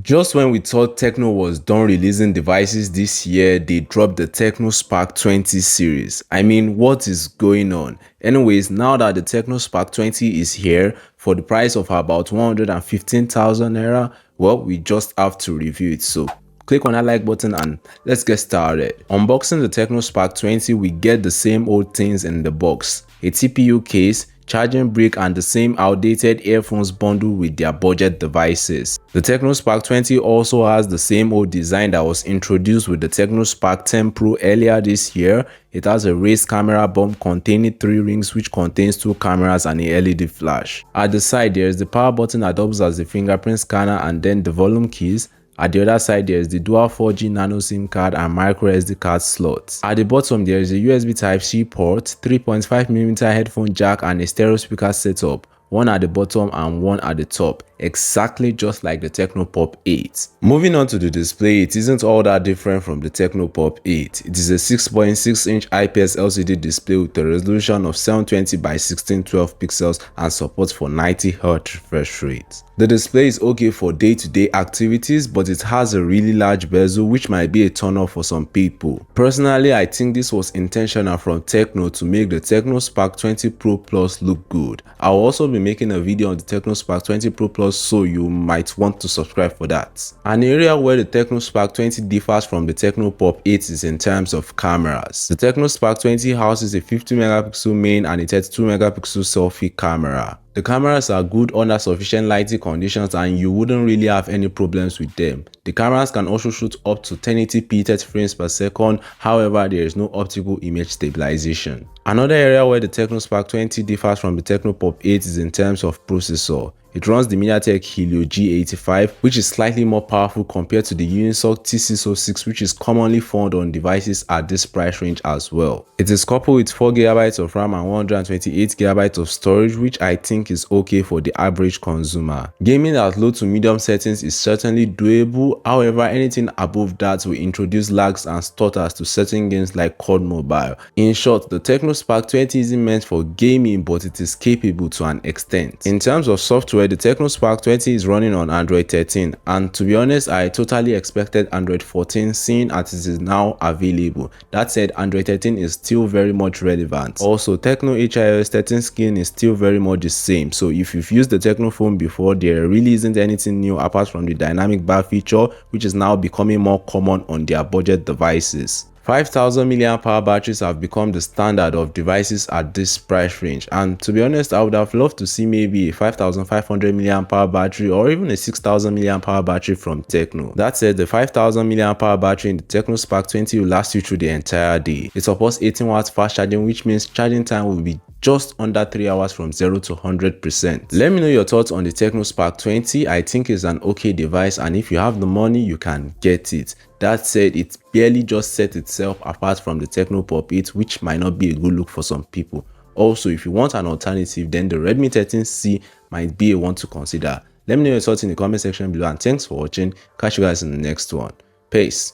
Just when we thought Tecno was done releasing devices this year, they dropped the Tecno Spark 20 series. I mean, what is going on? Anyways, now that the Tecno Spark 20 is here for the price of about 115,000 naira, well, we just have to review it. So click on that like button and let's get started. Unboxing the Tecno Spark 20, we get the same old things in the box: a TPU case, charging brick, and the same outdated earphones bundle with their budget devices. The Tecno Spark 20 also has the same old design that was introduced with the Tecno Spark 10 Pro earlier this year. It has a raised camera bump containing 3 rings which contains 2 cameras and a LED flash. At the side, there is the power button that doubles as the fingerprint scanner and then the volume keys. At the other side, there is the dual 4G nano SIM card and micro SD card slots. At the bottom, there is a USB Type-C port, 3.5mm headphone jack, and a stereo speaker setup, one at the bottom and one at the top, exactly just like the Tecno Pop 8. Moving on to the display, it isn't all that different from the Tecno Pop 8. It is a 6.6-inch IPS LCD display with a resolution of 720 by 1612 pixels and support for 90Hz refresh rate. The display is okay for day-to-day activities, but it has a really large bezel which might be a turn-off for some people. Personally, I think this was intentional from Tecno to make the Tecno Spark 20 Pro Plus look good. I'll also be making a video on the Tecno Spark 20 Pro Plus, so you might want to subscribe for that. An area where the Tecno Spark 20 differs from the Tecno Pop 8 is in terms of cameras. The Tecno Spark 20 houses a 50MP main and a 32MP selfie camera. The cameras are good under sufficient lighting conditions and you wouldn't really have any problems with them. The cameras can also shoot up to 1080p 30 frames per second, however there is no optical image stabilization. Another area where the Tecno Spark 20 differs from the Tecno Pop 8 is in terms of processor. It runs the MediaTek Helio G85, which is slightly more powerful compared to the Unisoc T606, which is commonly found on devices at this price range as well. It is coupled with 4GB of RAM and 128GB of storage, which I think is okay for the average consumer. Gaming at low to medium settings is certainly doable, however anything above that will introduce lags and stutters to certain games like COD Mobile. In short, the Tecno Spark 20 isn't meant for gaming, but it is capable to an extent. In terms of software, the Tecno Spark 20 is running on Android 13, and to be honest, I totally expected Android 14 seeing as it is now available. That said, Android 13 is still very much relevant. Also, Tecno HIOS 13 skin is still very much the same, so if you've used the Tecno phone before, there really isn't anything new apart from the dynamic bar feature, which is now becoming more common on their budget devices. 5000 mAh batteries have become the standard of devices at this price range, and to be honest, I would have loved to see maybe a 5500 mAh battery or even a 6000 mAh battery from Tecno. That said, the 5000 mAh battery in the Tecno Spark 20 will last you through the entire day. It supports 18 watts fast charging, which means charging time will be just under 3 hours from 0 to 100%. Let me know your thoughts on the Tecno Spark 20. I think it's an okay device, and if you have the money, you can get it. That said, it barely just set itself apart from the Tecno Pop 8, which might not be a good look for some people. Also, if you want an alternative, then the Redmi 13C might be a one to consider. Let me know your thoughts in the comment section below, and thanks for watching. Catch you guys in the next one. Peace.